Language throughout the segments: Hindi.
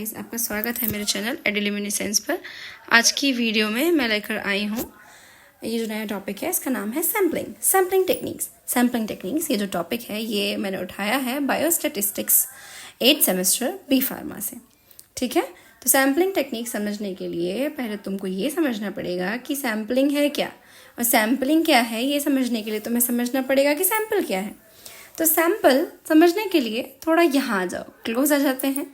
आपका स्वागत है मेरे चैनल एडिल्यूमिनेसेंस पर। आज की वीडियो में मैं लेकर आई हूँ, ये जो नया टॉपिक है इसका नाम है सैम्पलिंग टेक्निक्स। ये जो टॉपिक है ये मैंने उठाया है biostatistics 8th semester B pharma से। ठीक है, तो सैम्पलिंग टेक्निक समझने के लिए पहले तुमको ये समझना पड़ेगा कि सैम्पलिंग है क्या, और सैम्पलिंग क्या है ये समझने के लिए तुम्हें समझना पड़ेगा कि सैम्पल क्या है। तो सैम्पल समझने के लिए थोड़ा यहाँ आ जाओ, क्लोज आ जाते हैं।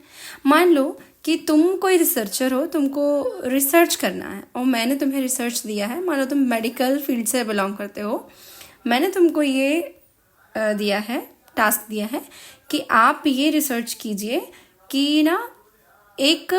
मान लो कि तुम कोई रिसर्चर हो, तुमको रिसर्च करना है और मैंने तुम्हें रिसर्च दिया है। मान लो तुम मेडिकल फील्ड से बिलोंग करते हो, मैंने तुमको ये दिया है, टास्क दिया है कि आप ये रिसर्च कीजिए कि ना एक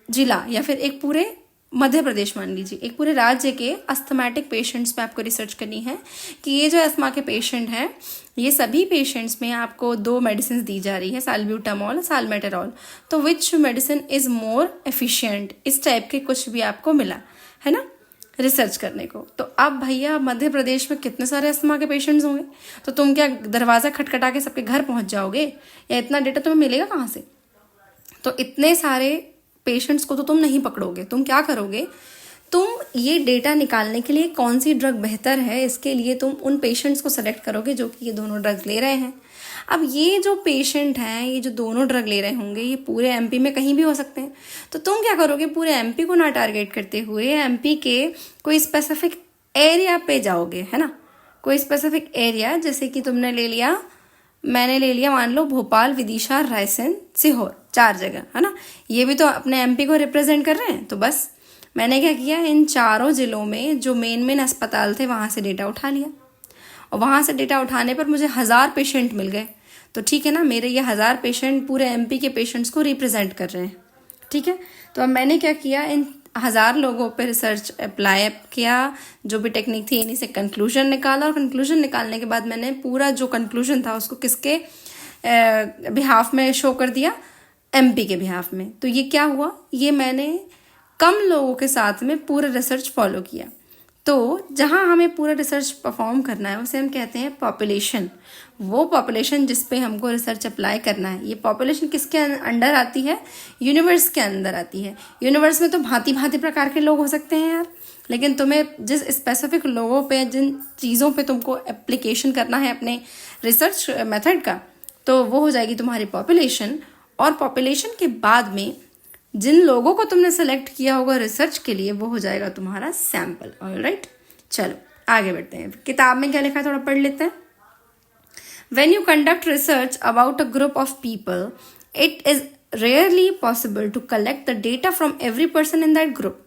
जिला या फिर एक पूरे मध्य प्रदेश, मान लीजिए एक पूरे राज्य के अस्थमैटिक पेशेंट्स पे आपको रिसर्च करनी है कि ये जो अस्थमा के पेशेंट हैं, ये सभी पेशेंट्स में आपको 2 मेडिसिन दी जा रही है, साल्ब्यूटामॉल, साल्मेटेरॉल। तो विच मेडिसिन इज मोर एफिशिएंट, इस टाइप के कुछ भी आपको मिला है ना रिसर्च करने को। तो अब भैया मध्य प्रदेश में कितने सारे अस्थमा के पेशेंट्स होंगे, तो तुम क्या दरवाज़ा खटखटा के सबके घर पहुंच जाओगे, या इतना डेटा तुम्हें मिलेगा कहाँ से? तो इतने सारे पेशेंट्स को तो तुम नहीं पकड़ोगे। तुम क्या करोगे, तुम ये डेटा निकालने के लिए कौन सी ड्रग बेहतर है, इसके लिए तुम उन पेशेंट्स को सेलेक्ट करोगे जो कि ये दोनों ड्रग्स ले रहे हैं। अब ये जो पेशेंट हैं, ये जो दोनों ड्रग ले रहे होंगे, ये पूरे एमपी में कहीं भी हो सकते हैं। तो तुम क्या करोगे, पूरे एमपी को ना टारगेट करते हुए एमपी के कोई स्पेसिफिक एरिया पे जाओगे, है ना। कोई स्पेसिफिक एरिया, जैसे कि तुमने ले लिया, मैंने ले लिया मान लो भोपाल, विदिशा, रायसेन, सीहोर, 4 जगह, है ना। ये भी तो अपने एमपी को रिप्रेजेंट कर रहे हैं। तो बस मैंने क्या किया, इन चारों जिलों में जो मेन अस्पताल थे वहाँ से डेटा उठा लिया, और वहाँ से डेटा उठाने पर मुझे 1000 पेशेंट मिल गए। तो ठीक है ना, मेरे ये 1000 पेशेंट पूरे एमपी के पेशेंट्स को रिप्रेजेंट कर रहे हैं। ठीक है, तो अब मैंने क्या किया, इन 1000 लोगों पे रिसर्च अप्लाई किया, जो भी टेक्निक थी इन्हीं से कंक्लूजन निकाला, और कंक्लूजन निकालने के बाद मैंने पूरा जो कंक्लूजन था उसको किसके बिहाफ में शो कर दिया, एमपी के बिहाफ में। तो ये क्या हुआ, ये मैंने कम लोगों के साथ में पूरा रिसर्च फॉलो किया। तो जहाँ हमें पूरा रिसर्च परफॉर्म करना है उसे हम कहते हैं पॉपुलेशन। वो पॉपुलेशन जिस पे हमको रिसर्च अप्लाई करना है, ये पॉपुलेशन किसके अंडर आती है, यूनिवर्स के अंदर आती है। यूनिवर्स में तो भांति भांति प्रकार के लोग हो सकते हैं यार, लेकिन तुम्हें जिस स्पेसिफिक लोगों पे, जिन चीज़ों पे तुमको एप्लीकेशन करना है अपने रिसर्च मेथड का, तो वो हो जाएगी तुम्हारी पॉपुलेशन। और पॉपुलेशन के बाद में जिन लोगों को तुमने सेलेक्ट किया होगा रिसर्च के लिए, वो हो जाएगा तुम्हारा सैंपल। ऑलराइट, चलो आगे बढ़ते हैं। किताब में क्या लिखा है थोड़ा पढ़ लेते हैं। When you conduct research about a group of people, it is rarely possible to collect the data from every person in that group.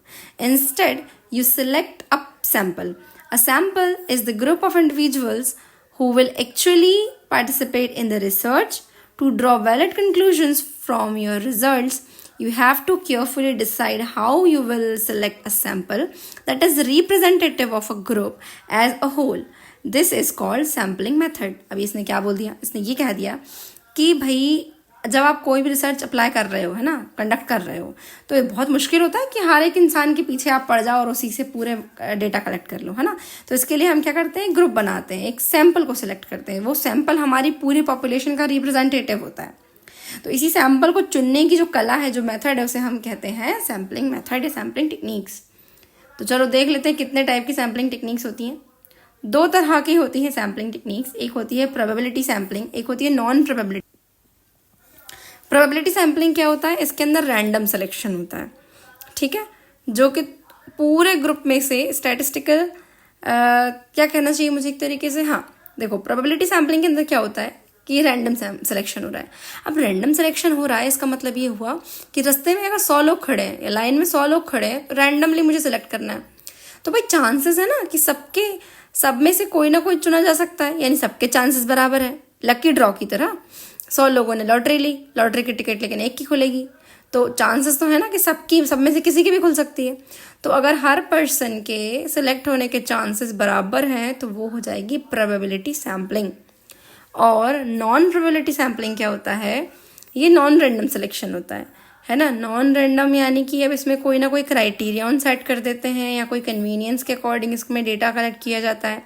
Instead, you select a sample. A sample is the group of individuals who will actually participate in the research. To draw valid conclusions from your results, you have to carefully decide how you will select a sample that is representative of a group as a whole. This is called sampling method. अभी इसने क्या बोल दिया, इसने ये कह दिया कि भाई जब आप कोई भी रिसर्च अप्लाई कर रहे हो, है ना, कंडक्ट कर रहे हो, तो ये बहुत मुश्किल होता है कि हर एक इंसान के पीछे आप पड़ जाओ और उसी से पूरे डेटा कलेक्ट कर लो, है ना। तो इसके लिए हम क्या करते हैं, ग्रुप बनाते हैं, एक सैंपल को सिलेक्ट करते हैं। वो सैंपल हमारी पूरी पॉपुलेशन का रिप्रेजेंटेटिव होता है। तो इसी सैंपल को चुनने की जो कला है, जो मेथड है, उसे हम कहते हैं सैम्पलिंग मेथड या सैम्पलिंग टेक्निक्स। तो चलो देख लेते हैं कितने टाइप की सैम्पलिंग टेक्निक्स होती हैं। 2 तरह की होती है सैम्पलिंग टेक्निक्स, एक होती है प्रोबेबिलिटी सैम्पलिंग, एक होती है नॉन प्रोबेबिलिटी। प्रोबेबिलिटी सैम्पलिंग क्या होता है, इसके अंदर रैंडम सिलेक्शन होता है। ठीक है, जो कि पूरे ग्रुप में से स्टैटिस्टिकल क्या कहना चाहिए मुझे एक तरीके से, हाँ देखो, प्रोबेबिलिटी सैम्पलिंग के अंदर क्या होता है कि रैंडम सिलेक्शन हो रहा है। अब रैंडम सिलेक्शन हो रहा है, इसका मतलब ये हुआ कि रास्ते में अगर 100 लोग खड़े हैं या लाइन में 100 लोग खड़े हैं, रैंडमली मुझे सिलेक्ट करना है, तो भाई चांसेस है ना कि सब में से कोई ना कोई चुना जा सकता है, यानी सबके चांसेस बराबर है, लकी ड्रॉ की तरह। 100 लोगों ने लॉटरी ली, लॉटरी की टिकट लेकिन एक की खुलेगी, तो चांसेस तो है ना कि सब में से किसी की भी खुल सकती है। तो अगर हर पर्सन के सिलेक्ट होने के चांसेस बराबर हैं, तो वो हो जाएगी प्रोबेबिलिटी सैम्पलिंग। और नॉन प्रोबेबिलिटी सैम्पलिंग क्या होता है, ये नॉन रैंडम सिलेक्शन होता है ना। नॉन रैंडम यानी कि अब इसमें कोई ना कोई क्राइटेरियन सेट कर देते हैं, या कोई कन्वीनियंस के अकॉर्डिंग इसमें डेटा कलेक्ट किया जाता है।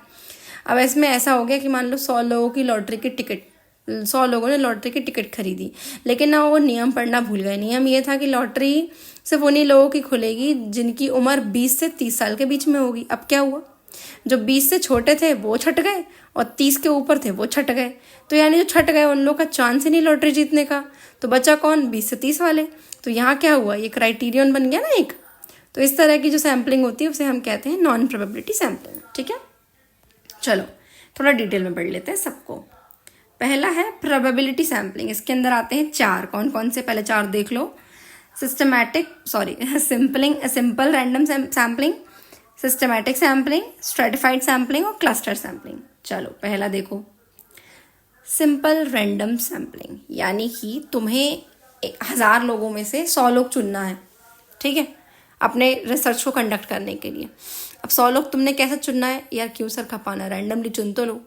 अब इसमें ऐसा हो गया कि मान लो 100 लोगों की लॉटरी की टिकट 100 लोगों ने लॉटरी की टिकट खरीदी, लेकिन ना वो नियम पढ़ना भूल गए। नियम ये था कि लॉटरी सिर्फ उन्हीं लोगों की खुलेगी जिनकी उम्र 20 से 30 साल के बीच में होगी। अब क्या हुआ, जो 20 से छोटे थे वो छट गए और 30 के ऊपर थे वो छट गए। तो यानी जो छट गए उन लोग का चांस ही नहीं लॉटरी जीतने का। तो बचा कौन, 20 से 30 वाले। तो यहाँ क्या हुआ, ये क्राइटेरियन बन गया ना एक। तो इस तरह की जो सैम्पलिंग होती है उसे हम कहते हैं नॉन प्रोबेबिलिटी सैम्पलिंग। ठीक है, चलो थोड़ा डिटेल में पढ़ लेते हैं सबको। पहला है प्रोबेबिलिटी सैम्पलिंग। इसके अंदर आते हैं 4, कौन कौन से, पहले 4 देख लो। Simple random sampling, systematic sampling, stratified sampling और क्लस्टर सैम्पलिंग। चलो पहला देखो, सिंपल रैंडम सैम्पलिंग, यानी कि तुम्हें 1000 लोगों में से 100 लोग चुनना है। ठीक है, अपने रिसर्च को कंडक्ट करने के लिए। अब 100 लोग तुमने कैसे चुनना है यार, क्यों सर खपाना, रैंडमली चुन तो लो।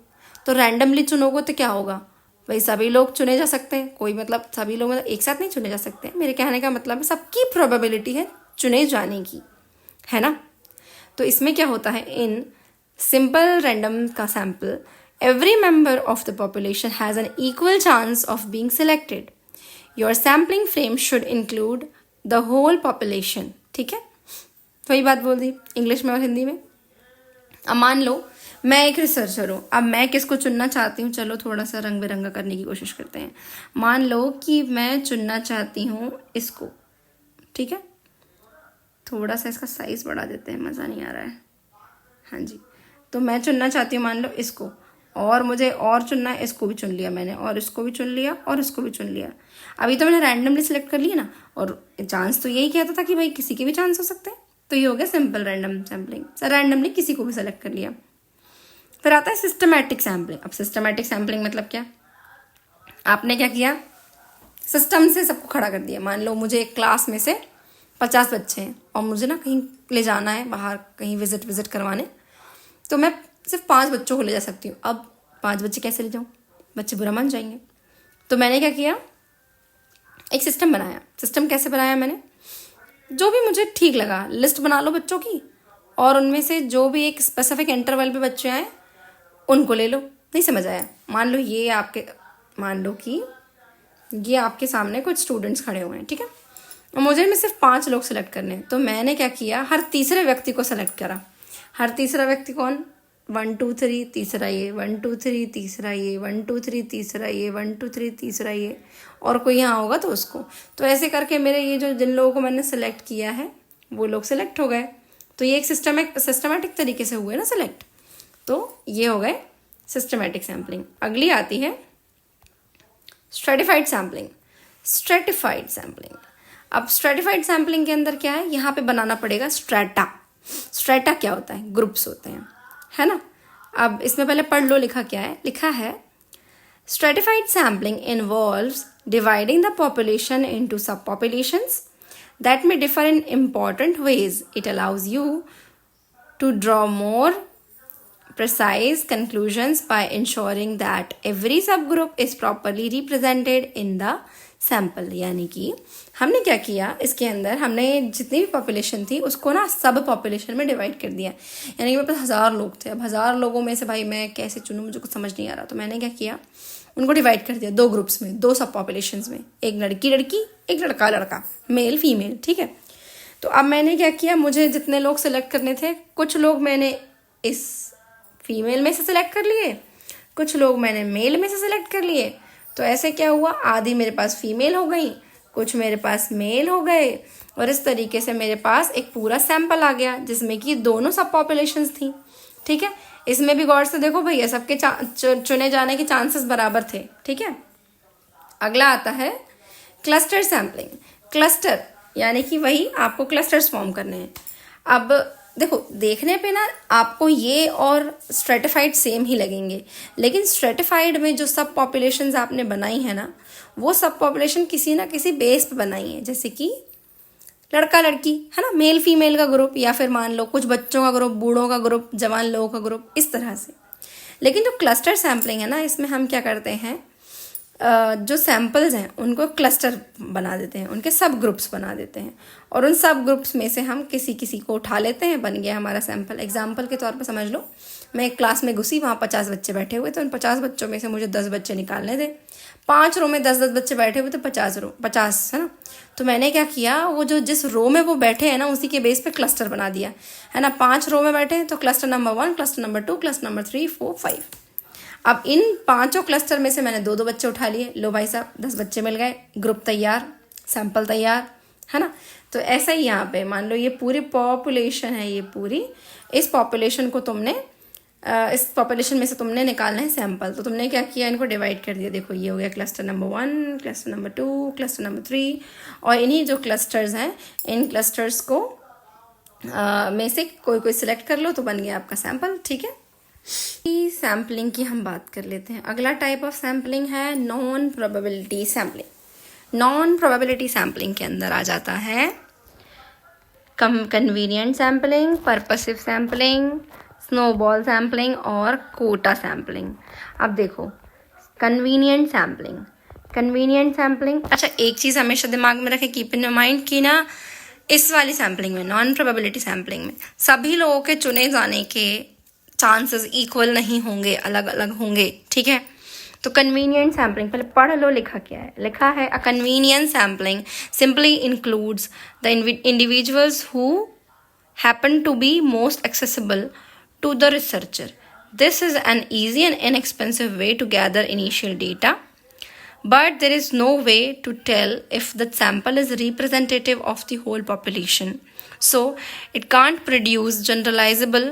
तो रैंडमली चुनोगे तो क्या होगा भाई, सभी लोग चुने जा सकते हैं, कोई मतलब सभी लोग मतलब एक साथ नहीं चुने जा सकते। मेरे कहने का मतलब है सबकी प्रोबेबिलिटी है चुने जाने की, है ना। तो इसमें क्या होता है, इन सिंपल रैंडम का sample every member of the population has an equal chance of being selected. Your sampling frame should include the whole population. ठीक है, वही बात बोल दी इंग्लिश में और हिंदी में। अब मान लो मैं एक रिसर्चर हूँ, अब मैं किसको चुनना चाहती हूँ, चलो थोड़ा सा रंग बिरंगा करने की कोशिश करते हैं। मान लो कि मैं चुनना चाहती हूँ इसको। ठीक है, थोड़ा सा इसका साइज बढ़ा देते हैं, मज़ा नहीं आ रहा है। हाँ जी, तो मैं चुनना चाहती हूँ मान लो इसको, और मुझे और चुनना है, इसको भी चुन लिया मैंने, और इसको भी चुन लिया, और इसको भी चुन लिया। अभी तो मैंने रैंडमली सिलेक्ट कर लिया ना, और चांस तो यही कहता था कि भाई किसी के भी चांस हो सकते हैं। तो ये हो गया सिंपल रैंडम सैम्पलिंग, रैंडमली किसी को भी सेलेक्ट कर लिया। फिर आता है सिस्टमैटिक सैम्पलिंग। अब सिस्टमैटिक सैम्पलिंग मतलब क्या, आपने क्या किया, सिस्टम से सबको खड़ा कर दिया। मान लो मुझे एक क्लास में से 50 बच्चे हैं और मुझे ना कहीं ले जाना है बाहर, कहीं विजिट करवाने, तो मैं सिर्फ 5 बच्चों को ले जा सकती हूँ। अब 5 बच्चे कैसे ले जाऊँ, बच्चे बुरा मान जाएंगे। तो मैंने क्या किया, एक सिस्टम बनाया। सिस्टम कैसे बनाया मैंने, जो भी मुझे ठीक लगा, लिस्ट बना लो बच्चों की, और उनमें से जो भी एक स्पेसिफिक इंटरवल पे बच्चे आए उनको ले लो। नहीं समझ आया, मान लो कि ये आपके सामने कुछ स्टूडेंट्स खड़े हुए हैं। ठीक है, और मुझे में सिर्फ 5 लोग सेलेक्ट करने हैं। तो मैंने क्या किया, हर तीसरे व्यक्ति को सेलेक्ट करा। हर तीसरा व्यक्ति कौन, 1 2 3 तीसरा ये, 1 2 3 तीसरा ये, 1 2 3 तीसरा ये, 1 2 3 तीसरा ये, और कोई यहाँ होगा तो उसको। तो ऐसे करके मेरे ये जो जिन लोगों को मैंने सेलेक्ट किया है वो लोग सेलेक्ट हो गए। तो ये एक सिस्टमैटिक तरीके से हुए ना सेलेक्ट। तो ये हो गए सिस्टमैटिक सैम्पलिंग। अगली आती है स्ट्रेटिफाइड सैम्पलिंग। स्ट्रेटिफाइड सैम्पलिंग, अब स्ट्रेटिफाइड सैम्पलिंग के अंदर क्या है, यहाँ पे बनाना पड़ेगा स्ट्रेटा। स्ट्रेटा क्या होता है, ग्रुप्स होते हैं, है ना। अब इसमें पहले पढ़ लो, लिखा क्या है, लिखा है stratified sampling involves dividing the population into सब populations that may differ in important ways. It allows you to draw more precise conclusions by ensuring that every subgroup is properly represented in the sample. यानी कि हमने क्या किया, इसके अंदर हमने जितनी भी पॉपुलेशन थी उसको ना सब पॉपुलेशन में डिवाइड कर दिया। यानी कि मेरे पास 1000 लोग थे। अब 1000 लोगों में से भाई मैं कैसे चुनूँ, मुझे कुछ समझ नहीं आ रहा। तो मैंने क्या किया, उनको डिवाइड कर दिया 2 ग्रुप्स में, 2 सब पॉपुलेशंस में, एक लड़की एक लड़का, मेल फीमेल। ठीक है, तो अब मैंने क्या किया, मुझे जितने लोग सेलेक्ट करने थे, कुछ लोग मैंने इस फीमेल में से सिलेक्ट कर लिए, कुछ लोग मैंने मेल में से सिलेक्ट कर लिए। तो ऐसे क्या हुआ, आधी मेरे पास फीमेल हो गई, कुछ मेरे पास मेल हो गए, और इस तरीके से मेरे पास एक पूरा सैंपल आ गया जिसमें कि दोनों सब पॉपुलेशंस थी। ठीक है, इसमें भी गौर से देखो भैया, सबके चुने जाने के चांसेस बराबर थे। ठीक है, अगला आता है क्लस्टर सैम्पलिंग। क्लस्टर यानी कि वही आपको क्लस्टर्स फॉर्म करने हैं। अब देखो, देखने पे ना आपको ये और स्ट्रेटिफाइड सेम ही लगेंगे, लेकिन स्ट्रेटिफाइड में जो सब पॉपुलेशंस आपने बनाई है ना, वो सब पॉपुलेशन किसी ना किसी बेस पे बनाई है। जैसे कि लड़का लड़की, है ना, मेल फीमेल का ग्रुप, या फिर मान लो कुछ बच्चों का ग्रुप, बूढ़ों का ग्रुप, जवान लोगों का ग्रुप, इस तरह से। लेकिन जो क्लस्टर सैम्पलिंग है ना, इसमें हम क्या करते हैं, जो सैम्पल्स हैं उनको क्लस्टर बना देते हैं, उनके सब ग्रुप्स बना देते हैं, और उन सब ग्रुप्स में से हम किसी को उठा लेते हैं, बन गया हमारा सैम्पल। एग्जाम्पल के तौर पर समझ लो, मैं एक क्लास में घुसी, वहाँ 50 बच्चे बैठे हुए थे, उन 50 बच्चों में से मुझे 10 बच्चे निकालने थे। 5 रो में 10-10 बच्चे बैठे हुए थे, 50 है ना। तो मैंने क्या किया, वो जो जिस रो में वो बैठे हैं ना, उसी के बेस पे क्लस्टर बना दिया है ना। 5 रो में बैठे हैं तो cluster number 1, cluster number 2, cluster number 3, 4, 5। अब इन 5 क्लस्टर में से मैंने 2-2 बच्चे उठा लिए। लो भाई साहब, 10 बच्चे मिल गए, ग्रुप तैयार, सैंपल तैयार, है ना। तो ऐसा ही यहाँ पे मान लो ये पूरी पॉपुलेशन है, ये पूरी, इस पॉपुलेशन को तुमने इस पॉपुलेशन में से तुमने निकालना है सैंपल। तो तुमने क्या किया, इनको डिवाइड कर दिया। देखो ये हो गया cluster number 1, cluster number 2, cluster number 3, और इन्हीं जो क्लस्टर्स हैं, इन क्लस्टर्स को में से कोई कोई सिलेक्ट कर लो, तो बन गया आपका सैंपल। ठीक है, सैम्पलिंग की हम बात कर लेते हैं। अगला टाइप ऑफ सैम्पलिंग है non probability sampling. Non probability sampling के अंदर आ जाता है convenient sampling, purposive sampling, snowball sampling और कोटा सैम्पलिंग। अब देखो कन्वीनियंट सैम्पलिंग, अच्छा एक चीज़ हमेशा दिमाग में रखें, कीप इन माइंड कि ना इस वाली सैम्पलिंग में, नॉन प्रोबेबिलिटी सैम्पलिंग में, सभी लोगों के चुने जाने के चांसेस इक्वल नहीं होंगे, अलग अलग होंगे। ठीक है, तो कन्वीनियंट सैम्पलिंग, पहले पढ़ लो लिखा क्या है। लिखा है a convenient sampling simply includes the individuals who happen to be most accessible to the researcher. This is an easy and inexpensive way to gather initial data, but there is no way to tell if the sample is representative of the whole population. So, it can't produce generalizable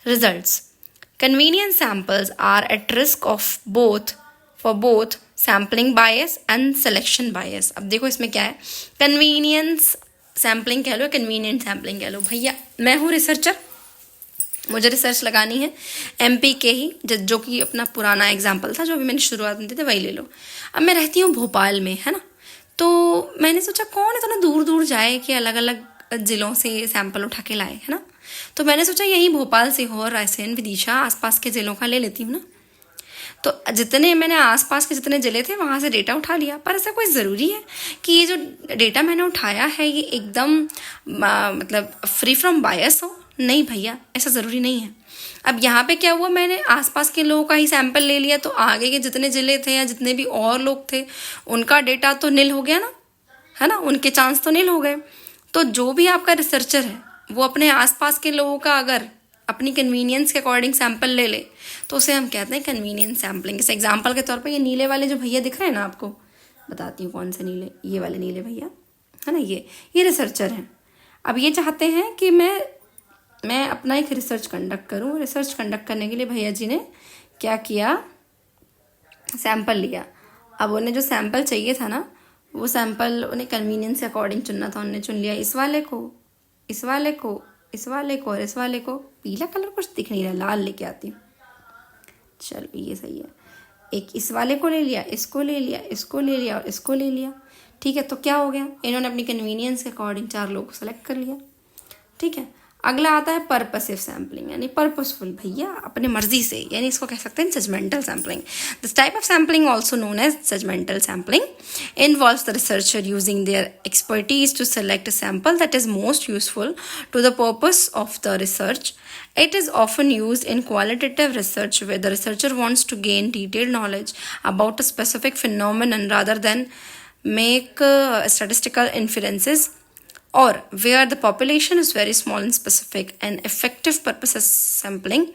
results. Convenience samples are at risk of both sampling bias and selection bias. अब देखो इसमें क्या है, convenience sampling कह लो, convenient sampling कह लो। भैया मैं हूँ रिसर्चर, मुझे रिसर्च लगानी है एमपी के ही, जो कि अपना पुराना एग्जाम्पल था, जो अभी मैंने शुरुआत में दी थी वही ले लो। अब मैं रहती हूँ भोपाल में, है ना। तो मैंने सोचा कौन इतना दूर दूर जाए कि अलग अलग ज़िलों से सैंपल उठा के लाए, है ना। तो मैंने सोचा यही भोपाल, सीहोर, रायसेन, विदिशा, आसपास के ज़िलों का ले लेती हूँ ना। तो जितने मैंने आसपास के जितने ज़िले थे वहाँ से डेटा उठा लिया। पर ऐसा कोई ज़रूरी है कि ये जो डेटा मैंने उठाया है ये एकदम मतलब फ्री फ्रॉम बायस हो? नहीं भैया, ऐसा ज़रूरी नहीं है। अब यहाँ पे क्या हुआ, मैंने आसपास के लोगों का ही सैंपल ले लिया, तो आगे के जितने ज़िले थे या जितने भी और लोग थे उनका डेटा तो नील हो गया ना, है ना, उनके चांस तो नील हो गए। तो जो भी आपका रिसर्चर है वो अपने आसपास के लोगों का अगर अपनी कन्वीनियंस के अकॉर्डिंग सैंपल ले ले तो उसे हम कहते हैं कन्वीनियंस सैम्पलिंग। इस एग्जाम्पल के तौर पर ये नीले वाले जो भैया दिख रहे हैं ना, आपको बताती हूँ कौन से नीले, ये वाले नीले भैया, है ना, ये रिसर्चर हैं। अब ये चाहते हैं कि मैं अपना एक रिसर्च कंडक्ट करूँ। रिसर्च कंडक्ट करने के लिए भैया जी ने क्या किया, सैंपल लिया। अब उन्हें जो सैंपल चाहिए था ना, वो सैंपल उन्हें कन्वीनियंस के अकॉर्डिंग चुनना था। उन्होंने चुन लिया इस वाले को, इस वाले को, इस वाले को और इस वाले को। पीला कलर कुछ दिख नहीं रहा, लाल लेके आती हूँ, चलो ये सही है। एक इस वाले को ले लिया, इसको ले लिया, इसको ले लिया और इसको ले लिया। ठीक है, तो क्या हो गया, इन्होंने अपनी कन्वीनियंस के अकॉर्डिंग 4 लोगों को सेलेक्ट कर लिया। ठीक है, अगला आता है पर्पसिव सैम्पलिंग, यानी पर्पसफुल, भैया अपने मर्जी से, यानी इसको कह सकते हैं judgmental sampling. This type of sampling also known as judgmental sampling involves the researcher using their expertise to select a sample that is most useful to the purpose of the research. It is often used in qualitative research where the researcher wants to gain detailed knowledge about a specific phenomenon rather than make statistical inferences, or where the population is very small and specific. An effective purpose sampling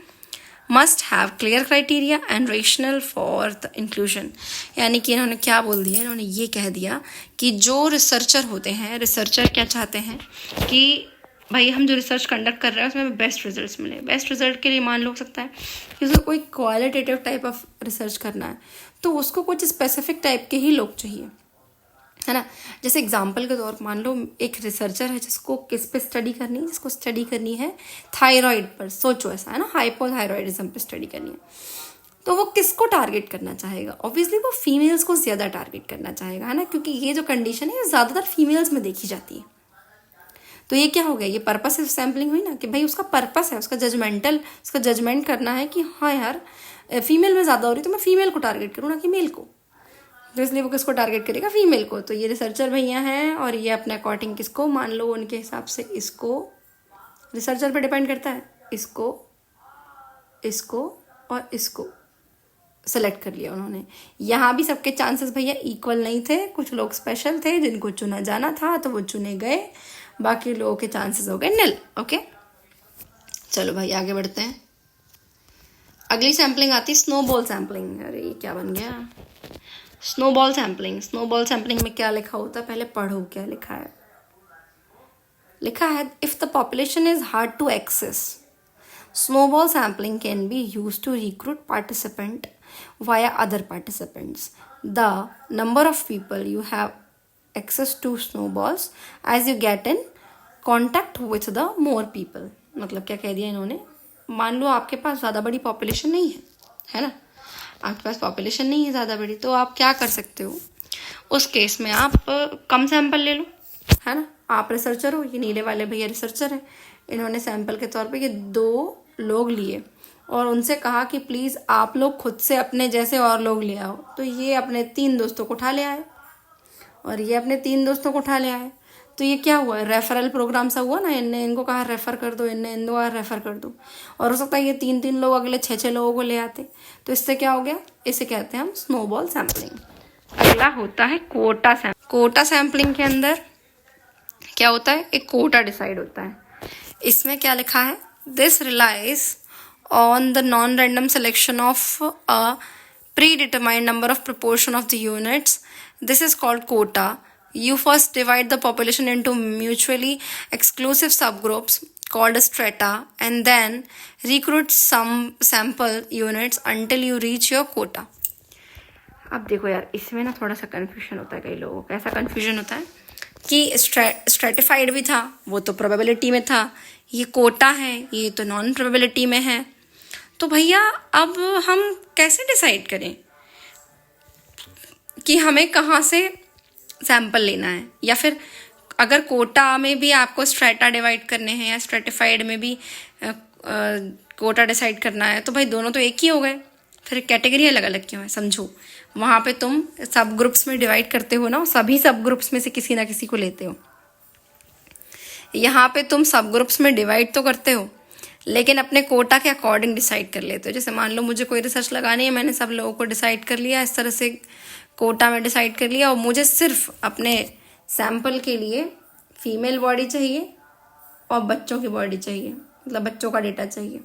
must have clear criteria and rationale for the inclusion. यानी कि इन्होंने क्या बोल दिया, इन्होंने ये कह दिया कि जो रिसर्चर होते हैं, रिसर्चर क्या चाहते हैं कि भाई हम जो रिसर्च कंडक्ट कर रहे हैं उसमें बेस्ट रिजल्ट्स मिले। बेस्ट रिजल्ट के लिए मान लो सकता है कि उसको कोई क्वालिटेटिव टाइप ऑफ रिसर्च करना है, तो उसको कुछ स्पेसिफिक टाइप के ही लोग चाहिए, है ना। जैसे एग्जाम्पल के तौर पर मान लो एक रिसर्चर है जिसको किस पे स्टडी करनी है, जिसको स्टडी करनी है थायराइड पर, सोचो ऐसा, है ना, हाइपोथायरॉयडिज्म पे स्टडी करनी है, तो वो किसको टारगेट करना चाहेगा? ऑब्वियसली वो फीमेल्स को ज़्यादा टारगेट करना चाहेगा, है ना, क्योंकि ये जो कंडीशन है ये ज़्यादातर फीमेल्स में देखी जाती है। तो ये क्या हो गया, ये पर्पस सैम्पलिंग हुई ना, कि भाई उसका पर्पस है, उसका जजमेंट करना है कि हाँ यार फीमेल में ज़्यादा हो रही तो मैं फीमेल को टारगेट करूँ ना कि मेल को। तो इसलिए वो किसको टारगेट करेगा, फीमेल को। तो ये रिसर्चर भैया हैं और ये अपने अकॉर्डिंग किसको मान लो, उनके हिसाब से इसको, रिसर्चर पे डिपेंड करता है, इसको इसको और इसको सेलेक्ट कर लिया उन्होंने। यहाँ भी सबके चांसेस भैया इक्वल नहीं थे, कुछ लोग स्पेशल थे जिनको चुना जाना था तो वो चुने गए, बाकी लोगों के चांसेस हो गए निल। ओके, चलो भाई आगे बढ़ते हैं। अगली सैम्पलिंग आती है स्नोबॉल सैम्पलिंग। अरे ये क्या बन गया, स्नोबॉल सैम्पलिंग। स्नोबॉल सैम्पलिंग में क्या लिखा होता है, पहले पढ़ो क्या लिखा है। लिखा है if the population is hard to access, snowball sampling can be used to recruit participant via other participants. The number of people you have access to snowballs as you get in contact with the more people. मतलब क्या कह दिया इन्होंने, मान लो आपके पास ज़्यादा बड़ी पॉपुलेशन नहीं है ना, आपके पास पॉपुलेशन नहीं है ज़्यादा बड़ी, तो आप क्या कर सकते हो उस केस में, आप कम सैंपल ले लो, है ना। आप रिसर्चर हो, ये नीले वाले भैया रिसर्चर हैं, इन्होंने सैंपल के तौर पे ये 2 लोग लिए और उनसे कहा कि प्लीज़ आप लोग खुद से अपने जैसे और लोग ले आओ। तो ये अपने 3 दोस्तों को उठा ले आए और ये अपने 3 दोस्तों को उठा ले आए। तो ये क्या हुआ, रेफरल प्रोग्राम सा हुआ ना, इनने इनको कहा रेफ़र कर दो, इनने इनको कहा रेफ़र कर दो, और हो सकता है ये 3 लोग अगले 6 लोगों को ले आते। तो इससे क्या हो गया, इसे कहते हैं हम स्नोबॉल सैम्पलिंग। अगला होता है कोटा सैम्पलिंग। कोटा सैम्पलिंग के अंदर क्या होता है, एक कोटा डिसाइड होता है। इसमें क्या लिखा है, this relies on the non random selection of a predetermined number of proportion of the units. This is called quota. You first divide the population into mutually exclusive subgroups called strata and then recruit some sample units until you reach your quota. अब देखो यार, इसमें ना थोड़ा सा कन्फ्यूजन होता है कई लोगों को। ऐसा कन्फ्यूजन होता है कि स्ट्रेटिफाइड भी था, वो तो प्रोबेबिलिटी में था, ये कोटा है, ये तो नॉन प्रोबेबिलिटी में है। तो भैया अब हम कैसे डिसाइड करें कि हमें कहाँ से सैंपल लेना है, या फिर अगर कोटा में भी आपको स्ट्रेटा डिवाइड करने हैं या स्ट्रेटिफाइड में भी कोटा डिसाइड करना है, तो भाई दोनों तो एक ही हो गए, फिर कैटेगरी अलग अलग क्यों है। समझो, वहाँ पे तुम सब ग्रुप्स में डिवाइड करते हो ना, सभी सब ग्रुप्स में से किसी ना किसी को लेते हो। यहाँ पे तुम सब ग्रुप्स में डिवाइड तो करते हो लेकिन अपने कोटा के अकॉर्डिंग डिसाइड कर लेते हो। जैसे मान लो मुझे कोई रिसर्च लगानी है, मैंने सब लोगों को डिसाइड कर लिया, इस तरह से कोटा में डिसाइड कर लिया, और मुझे सिर्फ अपने सैंपल के लिए फीमेल बॉडी चाहिए और बच्चों की बॉडी चाहिए, मतलब बच्चों का डेटा चाहिए,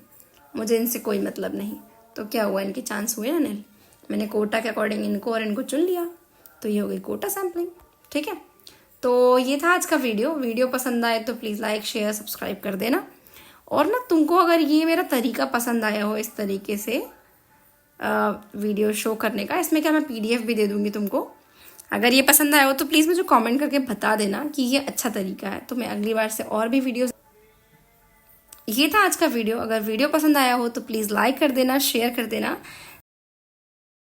मुझे इनसे कोई मतलब नहीं। तो क्या हुआ, इनके चांस हुए ना नील। मैंने कोटा के अकॉर्डिंग इनको और इनको चुन लिया, तो ये हो गई कोटा सैम्पलिंग। ठीक है, तो ये था आज का वीडियो पसंद आए तो प्लीज़ लाइक शेयर सब्सक्राइब कर देना। और ना तुमको अगर ये मेरा तरीका पसंद आया हो, इस तरीके से वीडियो शो करने का, इसमें क्या मैं PDF भी दे दूँगी तुमको, अगर ये पसंद आया हो तो प्लीज़ मुझे कमेंट करके बता देना कि ये अच्छा तरीका है, तो मैं अगली बार से और भी वीडियो। ये था आज का वीडियो। अगर वीडियो पसंद आया हो तो प्लीज़ लाइक कर देना, शेयर कर देना,